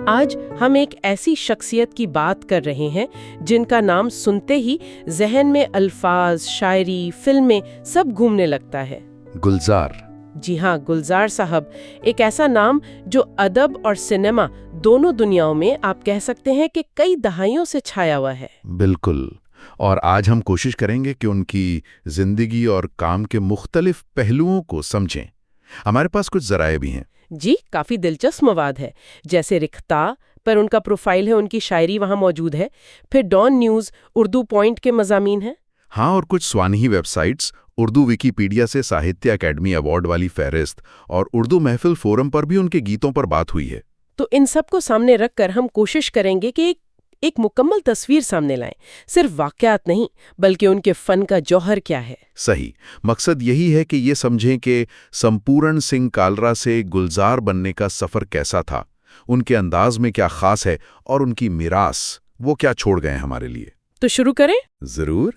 आज हम एक ऐसी शख्सियत की बात कर रहे हैं जिनका नाम सुनते ही जहन में अल्फाज, शायरी, फिल्में सब घूमने लगता है। गुलजार। जी हाँ, गुलजार साहब, एक ऐसा नाम जो अदब और सिनेमा दोनों दुनियाओं में आप कह सकते हैं कि कई दहाइयों से छाया हुआ है। बिल्कुल। और आज हम कोशिश करेंगे कि उनकी जिंदगी और काम के मुख्तलिफ पहलुओं को समझें। हमारे पास कुछ जराए भी हैं। जी, काफी दिलचस्प मवाद है। जैसे रिख्ता पर उनका प्रोफाइल है, उनकी शायरी वहाँ मौजूद है। फिर डॉन न्यूज़, उर्दू पॉइंट के मज़ामीन हैं। हाँ, और कुछ स्वानही वेबसाइट्स, उर्दू विकीपीडिया से साहित्य अकेडमी अवार्ड वाली फहरिस्त और उर्दू महफिल फोरम पर भी उनके गीतों पर बात हुई है। तो इन सब को सामने रखकर हम कोशिश करेंगे कि एक मुकम्मल तस्वीर सामने लाएं। सिर्फ वाक़यात नहीं, बल्कि उनके फ़न का जौहर क्या है। सही। मकसद यही है कि ये समझें कि संपूर्ण सिंह कालरा से गुलजार बनने का सफ़र कैसा था, उनके अंदाज में क्या ख़ास है और उनकी मीरास वो क्या छोड़ गए हमारे लिए। तो शुरू करें? ज़रूर।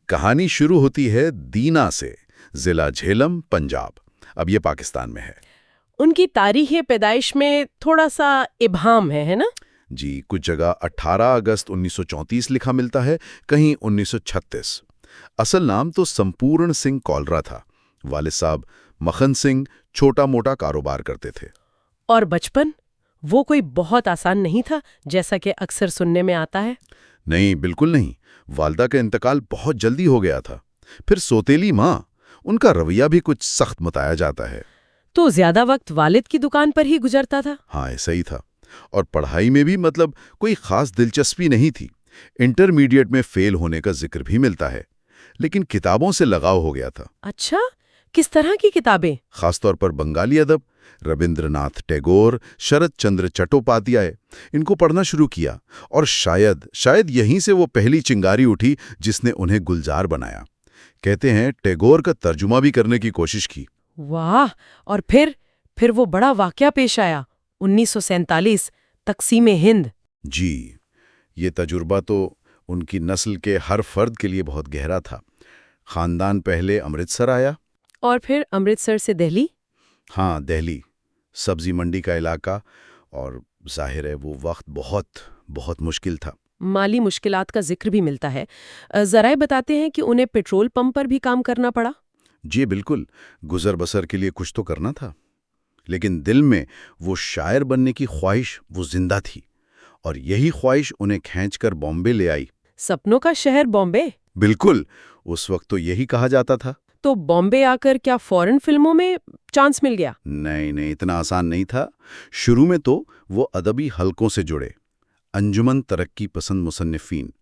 कहानी शुरू होती है दीना से, ज़िला झेलम, पंजाब। अब ये पाकिस्तान में है। उनकी तारीख़ पैदाइश में थोड़ा सा इब्हाम है ना? जी, कुछ जगह 18 अगस्त 1934 लिखा मिलता है, कहीं 1936। असल नाम तो संपूर्ण सिंह कौलरा था। वालिद साहब मखन सिंह छोटा मोटा कारोबार करते थे। और बचपन वो कोई बहुत आसान नहीं था, जैसा कि अक्सर सुनने में आता है। नहीं, बिल्कुल नहीं। वालदा का इंतकाल बहुत जल्दी हो गया था। फिर सौतेली माँ, उनका रवैया भी कुछ सख्त बताया जाता है। तो ज्यादा वक्त वालिद की दुकान पर ही गुजरता था। हाँ, ऐसा ही था। और पढ़ाई में भी मतलब कोई खास दिलचस्पी नहीं थी। इंटरमीडिएट में फेल होने का जिक्र भी मिलता है, लेकिन किताबों से लगाव हो गया था। अच्छा, किस तरह की किताबें? खासतौर पर बंगाली अदब, रविंद्रनाथ टैगोर, शरद चंद्र चट्टोपाध्याय, इनको पढ़ना शुरू किया। और शायद यहीं से वो पहली चिंगारी उठी जिसने उन्हें गुलजार बनाया। कहते हैं टैगोर का तर्जुमा भी करने की कोशिश की। वाह! और फिर वो बड़ा वाकया पेश आया, 1947, तकसीम हिंद। जी, ये तजुर्बा तो उनकी नस्ल के हर फर्द के लिए बहुत गहरा था। खानदान पहले अमृतसर आया। और फिर अमृतसर से दिल्ली। हाँ, दिल्ली, सब्जी मंडी का इलाका। और जाहिर है वो वक्त बहुत बहुत मुश्किल था। माली मुश्किलात का जिक्र भी मिलता है। जराए बताते हैं कि उन्हें पेट्रोल पंप पर भी काम करना पड़ा। जी बिल्कुल, गुजर बसर के लिए कुछ तो करना था। लेकिन दिल में वो शायर बनने की ख्वाहिश वो जिंदा थी, और यही ख्वाहिश उन्हें खींचकर बॉम्बे ले आई। सपनों का शहर बॉम्बे। बिल्कुल, उस वक्त तो यही कहा जाता था। तो बॉम्बे आकर क्या फॉरेन फिल्मों में चांस मिल गया? नहीं, इतना आसान नहीं था। शुरू में तो वो अदबी हलकों से जुड़े, अंजुमन तरक्की पसंद मुसन्निफीन,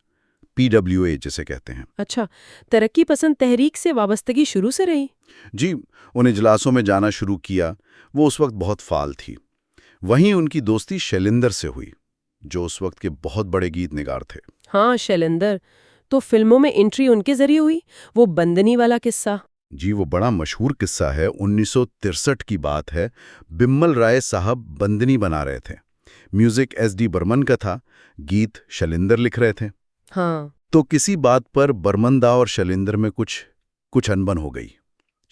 PWA जिसे कहते हैं। अच्छा, तरक्की पसंद तहरीक से वाबस्तगी शुरू से रही? जी, उन इजलासों में जाना शुरू किया। वो उस वक्त बहुत फाल थी। वहीं उनकी दोस्ती शैलेंदर से हुई, जो उस वक्त के बहुत बड़े गीत निगार थे। हाँ, शैलेंदर। तो फिल्मों में एंट्री उनके जरिए हुई, वो बंदनी वाला किस्सा। जी, वो बड़ा मशहूर किस्सा है। 1963 की बात है। बिम्मल राय साहब बंदनी बना रहे थे। म्यूजिक SD बर्मन का था, गीत शैलेंदर लिख रहे थे। हाँ। तो किसी बात पर बर्मनदा और शैलेंदर में कुछ अनबन हो गई।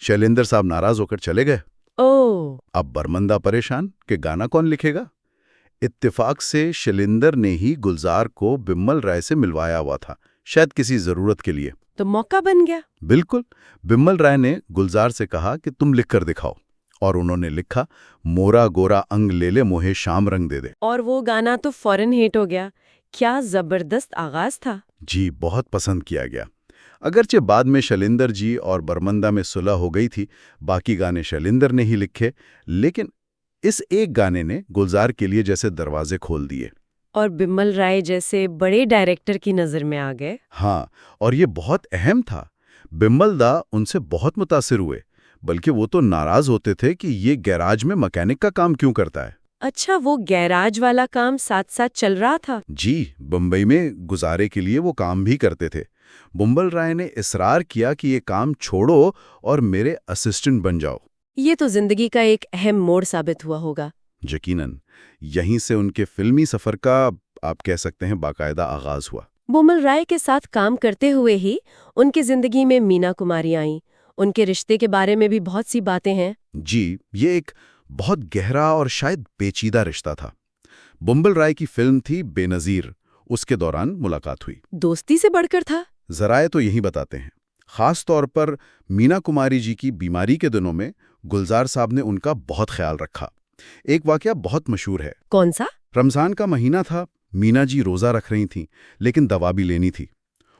शैलेंदर साहब नाराज होकर चले गए। ओह! अब बर्मनदा परेशान कि गाना कौन लिखेगा। इत्तेफाक से शैलेंदर ने ही गुलजार को बिम्मल राय से मिलवाया हुआ था, शायद किसी जरूरत के लिए। तो मौका बन गया। बिल्कुल। बिम्मल राय ने गुलजार से कहा कि तुम लिख कर दिखाओ, और उन्होंने लिखा, मोरा गोरा अंग ले ले मोहे शाम रंग दे दे। और वो गाना तो फौरन हिट हो गया। क्या जबरदस्त आगाज था। जी, बहुत पसंद किया गया। अगरचे बाद में शैलेंदर जी और बर्मंदा में सुलह हो गई थी, बाकी गाने शैलेंदर ने ही लिखे, लेकिन इस एक गाने ने गुलजार के लिए जैसे दरवाजे खोल दिए। और बिमल राय जैसे बड़े डायरेक्टर की नजर में आ गए। हाँ, और ये बहुत अहम था। बिम्मल दा उनसे बहुत मुतासिर हुए, बल्कि वो तो नाराज होते थे कि ये गैराज में मैकेनिक का काम क्यों करता है। अच्छा, वो गैराज वाला काम साथ साथ चल रहा था? जी, बम्बई में गुजारे के लिए वो काम भी करते थे। बिम्मल राय ने इसरार किया कि ये काम छोड़ो और मेरे असिस्टेंट बन जाओ। ये तो जिंदगी का एक अहम मोड़ साबित हुआ होगा। यकीनन, यहीं से उनके फिल्मी सफर का आप कह सकते हैं बाकायदा आगाज हुआ। बिमल राय के साथ काम करते हुए ही उनकी जिंदगी में मीना कुमारी आईं। उनके रिश्ते के बारे में भी बहुत सी बातें हैं। जी, ये एक बहुत गहरा और शायद पेचीदा रिश्ता था। बुम्बल राय की फिल्म थी बेनज़ीर, उसके दौरान मुलाकात हुई। दोस्ती से बढ़कर था। जराए तो यही बताते हैं। खास तौर पर मीना कुमारी जी की बीमारी के दिनों में गुलजार साहब ने उनका बहुत ख्याल रखा। एक वाकया बहुत मशहूर है। कौन सा? रमज़ान का महीना था, मीना जी रोज़ा रख रही थीं, लेकिन दवा भी लेनी थी।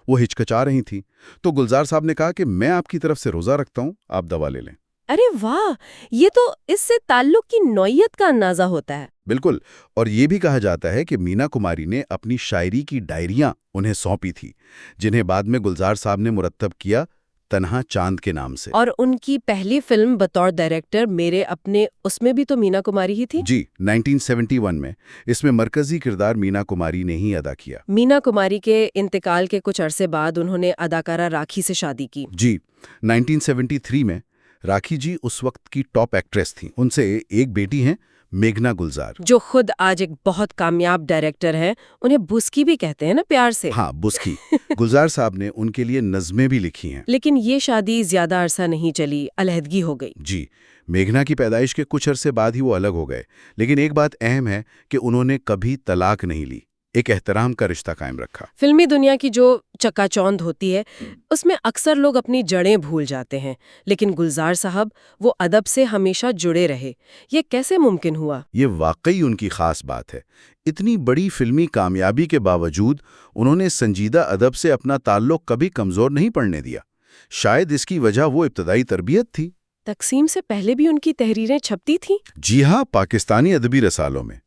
वो हिचकिचा रही थीं, तो गुलजार साहब ने कहा कि मैं आपकी तरफ से रोज़ा रखता हूँ, आप दवा ले लें। अरे वाह, ये तो इससे ताल्लुक की नौयत का अंदाजा होता है। बिल्कुल। और ये भी कहा जाता है कि मीना कुमारी ने अपनी शायरी की डायरियां उन्हें सौंपी थी, जिन्हें बाद में गुलजार साहब ने मुरत्तब किया तन्हा चांद के नाम से। और उनकी पहली फिल्म बतौर डायरेक्टर मेरे अपने, उसमें भी तो मीना कुमारी ही थी। जी, 1971 में। इसमें मरकजी किरदार मीना कुमारी ने ही अदा किया। मीना कुमारी के इंतकाल के कुछ अरसे बाद उन्होंने अदाकारा राखी से शादी की। जी, 1973 में। राखी जी उस वक्त की टॉप एक्ट्रेस थीं। उनसे एक बेटी हैं, मेघना गुलजार, जो खुद आज एक बहुत कामयाब डायरेक्टर हैं। उन्हें बुस्की भी कहते हैं ना, प्यार से। हाँ, बुस्की। गुलजार साहब ने उनके लिए नज़में भी लिखी हैं। लेकिन ये शादी ज्यादा अरसा नहीं चली, अलहदगी हो गई। जी, मेघना की पैदाइश के कुछ अरसे बाद ही वो अलग हो गए। लेकिन एक बात अहम है कि उन्होंने कभी तलाक नहीं ली, एक एहतराम का रिश्ता कायम रखा। फिल्मी दुनिया की जो चकाचौंध होती है, उसमें अक्सर लोग अपनी जड़ें भूल जाते हैं, लेकिन गुलजार साहब वो अदब से हमेशा जुड़े रहे। ये कैसे मुमकिन हुआ? ये वाकई उनकी खास बात है। इतनी बड़ी फिल्मी कामयाबी के बावजूद उन्होंने संजीदा अदब से अपना ताल्लुक कभी कमज़ोर नहीं पड़ने दिया। शायद इसकी वजह वो इब्तदाई तरबियत थी। तकसीम से पहले भी उनकी तहरीरें छपती थीं? जी हाँ, पाकिस्तानी अदबी रसालों में।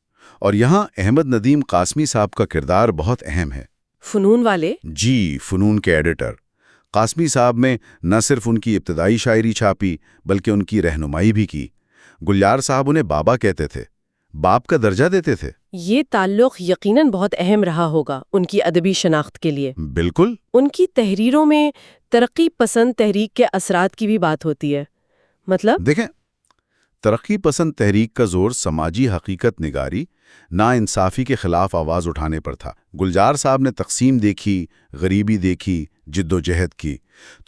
और यहाँ अहमद नदीम कासमी साहब का किरदार बहुत अहम है। फनून वाले? जी, फनून के एडिटर। कासमी साहब में न सिर्फ उनकी इब्तदाई शायरी छापी, बल्कि उनकी रहनुमाई भी की। गुलजार साहब उन्हें बाबा कहते थे, बाप का दर्जा देते थे। ये ताल्लुक यकीनन बहुत अहम रहा होगा उनकी अदबी शनाख्त के लिए। बिल्कुल। उनकी तहरीरों में तरक्की पसंद तहरीक के असरात की भी बात होती है। मतलब? देखें, तरक्की पसंद तहरीक का जोर समाजी हकीकत निगारी, नाइंसाफ़ी के खिलाफ आवाज़ उठाने पर था। गुलजार साहब ने तकसीम देखी, गरीबी देखी, जिद्दोजहद की,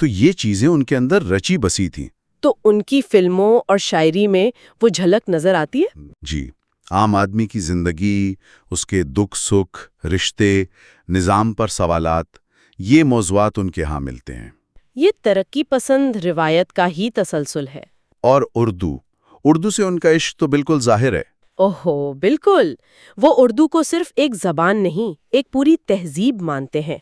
तो ये चीज़ें उनके अंदर रची बसी थीं। तो उनकी फिल्मों और शायरी में वो झलक नजर आती है? जी, आम आदमी की ज़िंदगी, उसके दुख सुख, रिश्ते, निज़ाम पर सवालात, ये मौज़ूआत उनके यहाँ मिलते हैं। ये तरक्की पसंद रिवायत का ही तसलसल है। और उर्दू से उनका इश्क तो बिल्कुल जाहिर है। ओहो, बिल्कुल। वो उर्दू को सिर्फ एक जबान नहीं, एक पूरी तहजीब मानते हैं।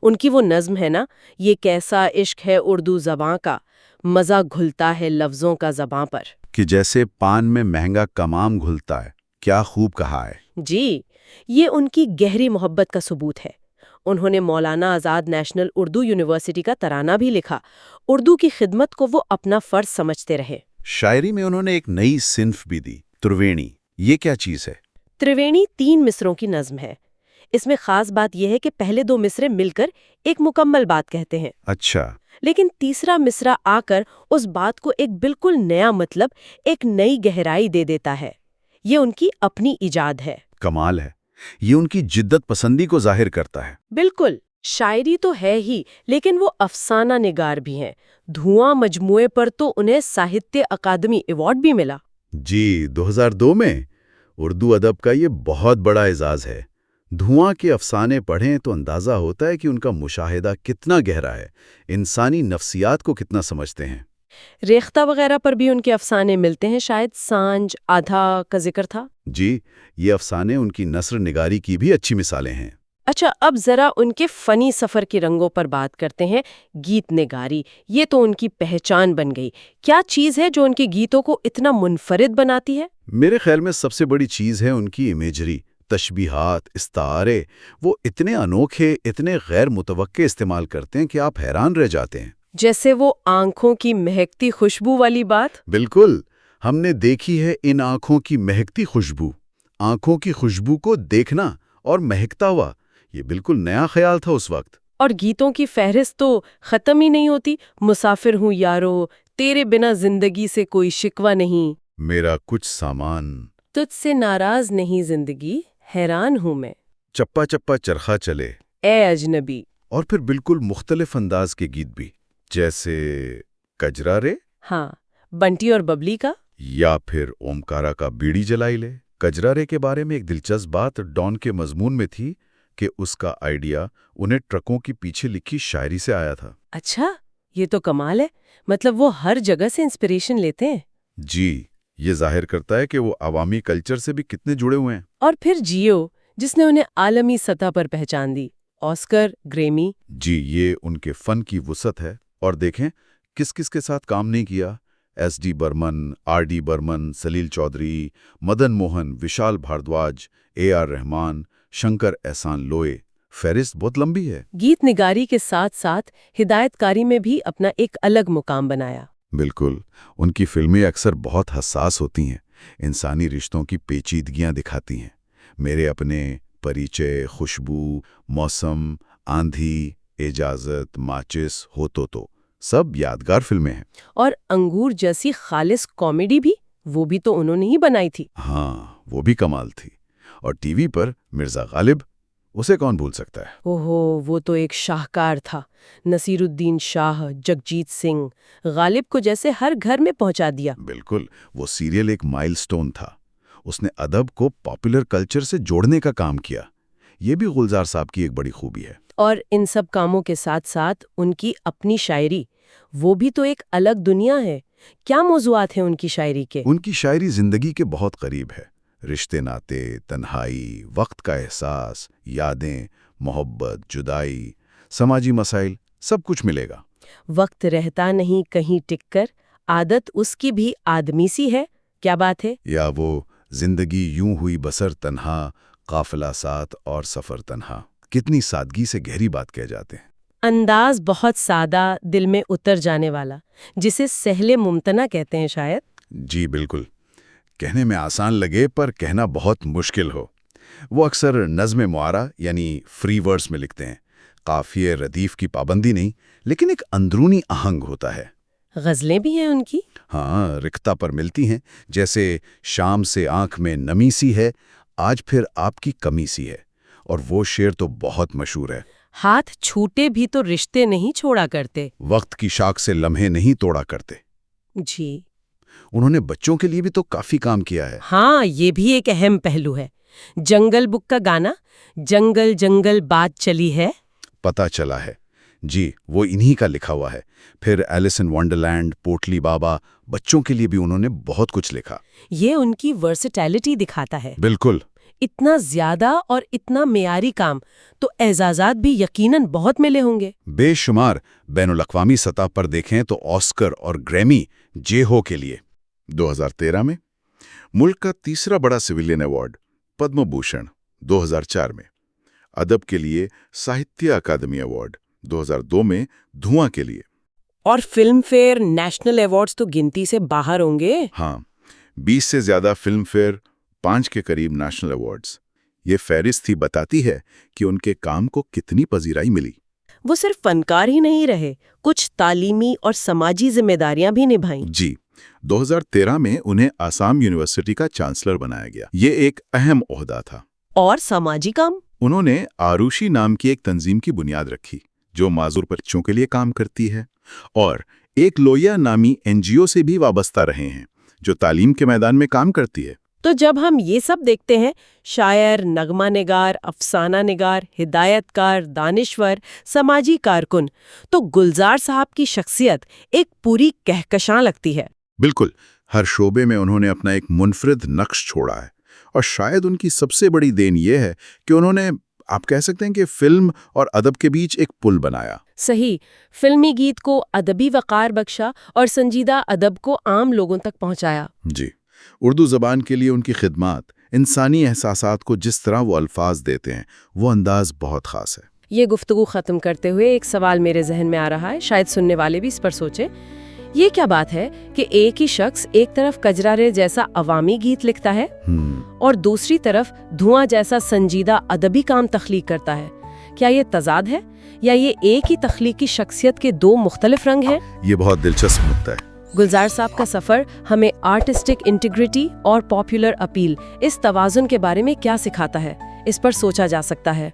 उनकी वो नज़्म है ना, ये कैसा इश्क है उर्दू ज़बां का, मज़ा घुलता है लफ्ज़ों का ज़बां पर। कि जैसे पान में महंगा कमाम घुलता है, क्या खूब कहा है। जी, ये उनकी गहरी मोहब्बत का सबूत है। उन्होंने मौलाना आज़ाद नेशनल उर्दू यूनिवर्सिटी का तराना भी लिखा। उर्दू की खिदमत को वो अपना फ़र्ज समझते रहे। शायरी में उन्होंने एक नई सिन्फ भी दी, त्रिवेणी। ये क्या चीज़ है? त्रिवेणी 3 मिसरों की नज़्म है। इसमें खास बात यह है कि पहले 2 मिसरे मिलकर एक मुकम्मल बात कहते हैं। अच्छा। लेकिन तीसरा मिसरा आकर उस बात को एक बिल्कुल नया मतलब, एक नई गहराई दे देता है। ये उनकी अपनी इजाद है। कमाल है। ये उनकी जिद्दत पसंदी को जाहिर करता है। बिल्कुल। शायरी तो है ही, लेकिन वो अफसाना निगार भी हैं। धुआं मजमुए पर तो उन्हें साहित्य अकादमी अवार्ड भी मिला। जी, 2002 में। उर्दू अदब का ये बहुत बड़ा एजाज़ है। धुआं के अफसाने पढ़ें तो अंदाज़ा होता है कि उनका मुशाहिदा कितना गहरा है, इंसानी नफ्सियात को कितना समझते हैं। रेख्ता वगैरह पर भी उनके अफसाने मिलते हैं, शायद सांझ आधा का जिक्र था। जी, ये अफसाने उनकी नस्र निगारी की भी अच्छी मिसालें हैं। अच्छा, अब जरा उनके फनी सफर के रंगों पर बात करते हैं। गीत निगारी, ये तो उनकी पहचान बन गई। क्या चीज़ है जो उनके गीतों को इतना मुनफरिद बनाती है? मेरे ख्याल में सबसे बड़ी चीज़ है उनकी इमेजरी, तशबीहात, इस्तारे। वो इतने अनोखे, इतने गैर मुतवक्के इस्तेमाल करते हैं कि आप हैरान रह जाते हैं। जैसे वो आंखों की महकती खुशबू वाली बात। बिल्कुल, हमने देखी है इन आंखों की महकती खुशबू। आंखों की खुशबू को देखना और महकता हुआ, ये बिल्कुल नया ख्याल था उस वक्त। और गीतों की फहरिस्त तो खत्म ही नहीं होती। मुसाफिर हूँ यारो, तेरे बिना जिंदगी से कोई शिकवा नहीं, मेरा कुछ सामान, तुझसे नाराज नहीं जिंदगी, हैरान हूँ मैं, चप्पा चप्पा चरखा चले, ए अजनबी। और फिर बिल्कुल मुख्तलिफ अंदाज के गीत भी, जैसे कजरा रे, हाँ, बंटी और बबली का। या फिर ओमकारा का बीड़ी जलाई ले। कजरारे के बारे में एक दिलचस्प बात डॉन के मजमून में थी कि उसका आइडिया उन्हें ट्रकों की पीछे लिखी शायरी से आया था। अच्छा, ये तो कमाल है। मतलब वो हर जगह से इंस्पिरेशन लेते हैं। जी, ये जाहिर करता है कि वो अवामी कल्चर से भी कितने जुड़े हुए हैं। और फिर जियो, जिसने उन्हें आलमी सतह पर पहचान दी, ऑस्कर, ग्रेमी। जी, ये उनके फन की वुसअत है। और देखें किस किस के साथ काम नहीं किया। एस.डी. बर्मन, आर.डी. बर्मन, सलील चौधरी, मदन मोहन, विशाल भारद्वाज, ए.आर. रहमान, शंकर एहसान लोए। फहरिस्त बहुत लंबी है। गीत निगारी के साथ साथ हिदायतकारी में भी अपना एक अलग मुकाम बनाया। बिल्कुल, उनकी फिल्में अक्सर बहुत हसास होती हैं, इंसानी रिश्तों की पेचीदगियां दिखाती हैं। मेरे अपने, परिचय, खुशबू, मौसम, आंधी, इजाजत, माचिस, हो तो सब यादगार फिल्में हैं। और अंगूर जैसी खालिस कॉमेडी भी, वो भी तो उन्होंने ही बनाई थी। हाँ, वो भी कमाल थी। और टीवी पर मिर्जा गालिब, उसे कौन भूल सकता है। ओहो, वो तो एक शाहकार था। नसीरुद्दीन शाह, जगजीत सिंह, गालिब को जैसे हर घर में पहुंचा दिया। बिल्कुल, वो सीरियल एक माइलस्टोन था। उसने अदब को पॉपुलर कल्चर से जोड़ने का काम किया। ये भी गुलजार साहब की एक बड़ी खूबी है। और इन सब कामों के साथ साथ उनकी अपनी शायरी, वो भी तो एक अलग दुनिया है। क्या मौज़ूआत हैं उनकी शायरी के? उनकी शायरी जिंदगी के बहुत करीब है। रिश्ते नाते, तन्हाई, वक्त का एहसास, यादें, मोहब्बत, जुदाई, समाजी मसाइल, सब कुछ मिलेगा। वक्त रहता नहीं कहीं टिककर, आदत उसकी भी आदमी सी है। क्या बात है। या वो जिंदगी यूं हुई बसर तन्हा, काफिला साथ और सफर तन्हा। कितनी सादगी से गहरी बात कह जाते हैं। अंदाज बहुत सादा, दिल में उतर जाने वाला, जिसे सहले मुमतना कहते हैं शायद। जी बिल्कुल, कहने में आसान लगे पर कहना बहुत मुश्किल हो। वो अक्सर नज़्म मुआरा यानी फ्री वर्ड्स में लिखते हैं। काफिये रदीफ की पाबंदी नहीं, लेकिन एक अंदरूनी आहंग होता है। गज़लें भी हैं उनकी। हाँ, रिक्ता पर मिलती हैं, जैसे शाम से आंख में नमी सी है, आज फिर आपकी कमी सी है। और वो शेर तो बहुत मशहूर है। हाथ छूटे भी तो रिश्ते नहीं छोड़ा करते। वक्त की शाख से लम्हे नहीं तोड़ा करते। जी उन्होंने बच्चों के लिए भी तो काफी काम किया है। हाँ, ये भी एक अहम पहलू है। जंगल बुक का गाना, जंगल जंगल बात चली है, पता चला है। जी, वो इन्हीं का लिखा हुआ है। फिर एलिस इन वंडरलैंड, पोटली बाबा, बच्चों के लिए भी उन्होंने बहुत कुछ लिखा। ये उनकी वर्सेटैलिटी दिखाता है। बिल्कुल। इतना ज्यादा और इतना मेयारी काम, तो एजाज़ात भी यकीनन बहुत मिले होंगे। बेशुमार। बैनुल-अक़वामी सतह पर देखें तो ऑस्कर और ग्रैमी जे हो के लिए 2013 में, मुल्क का तीसरा बड़ा सिविलियन अवार्ड पद्म भूषण 2004 में, अदब के लिए साहित्य अकादमी अवार्ड 2002 में धुआं के लिए। और फिल्म फेयर, नेशनल अवार्ड्स तो गिनती से बाहर होंगे। हाँ, 20 से ज्यादा फिल्म फेयर, 5 के करीब नेशनल अवार्ड्स। ये फहरिस्त ही बताती है कि उनके काम को कितनी पजीराई मिली। वो सिर्फ फनकार ही नहीं रहे, कुछ तालीमी और समाजी जिम्मेदारियां भी निभाईं। जी, 2013 में उन्हें आसाम यूनिवर्सिटी का चांसलर बनाया गया। ये एक अहम ओहदा था। और सामाजिक काम? उन्होंने आरुषि नाम की एक तंजीम की बुनियाद रखी, जो माजूर बच्चों के लिए काम करती है, और एक लोया नामी एनजीओ से भी वाबस्ता रहे हैं, जो तालीम के मैदान में काम करती है। तो जब हम ये सब देखते हैं, शायर, नगमा निगार, अफसाना निगार, हिदायतकार, दानिश्वर, समाजी कारकुन, तो गुलजार साहब की शख्सियत एक पूरी कहकशां लगती है। बिल्कुल, हर शोबे में उन्होंने अपना एक मुनफरिद नक्श छोड़ा है। और शायद उनकी सबसे बड़ी देन ये है कि उन्होंने, आप कह सकते हैं कि फिल्म और अदब के बीच एक पुल बनाया। सही, फिल्मी गीत को अदबी वक़ार बख्शा और संजीदा अदब को आम लोगों तक पहुंचाया। जी, उर्दू ज़बान के लिए उनकी खिदमात, इंसानी एहसासात को जिस तरह वो अल्फाज देते हैं, वो अंदाज बहुत ख़ास है। ये गुफ्तगू ख़त्म करते हुए एक सवाल मेरे जहन में आ रहा है, शायद सुनने वाले भी इस पर सोचें। ये क्या बात है कि एक ही शख्स एक तरफ कजरारे जैसा अवामी गीत लिखता है और दूसरी तरफ धुआं जैसा संजीदा अदबी काम तख्लीक करता है? क्या ये तजाद है या ये एक ही तख्लीकी शख्सियत के दो मुख्तलिफ रंग हैं? ये बहुत दिलचस्प मुद्दा है। गुलजार साहब का सफ़र हमें आर्टिस्टिक इंटीग्रिटी और पॉपुलर अपील, इस तवाज़ुन के बारे में क्या सिखाता है, इस पर सोचा जा सकता है।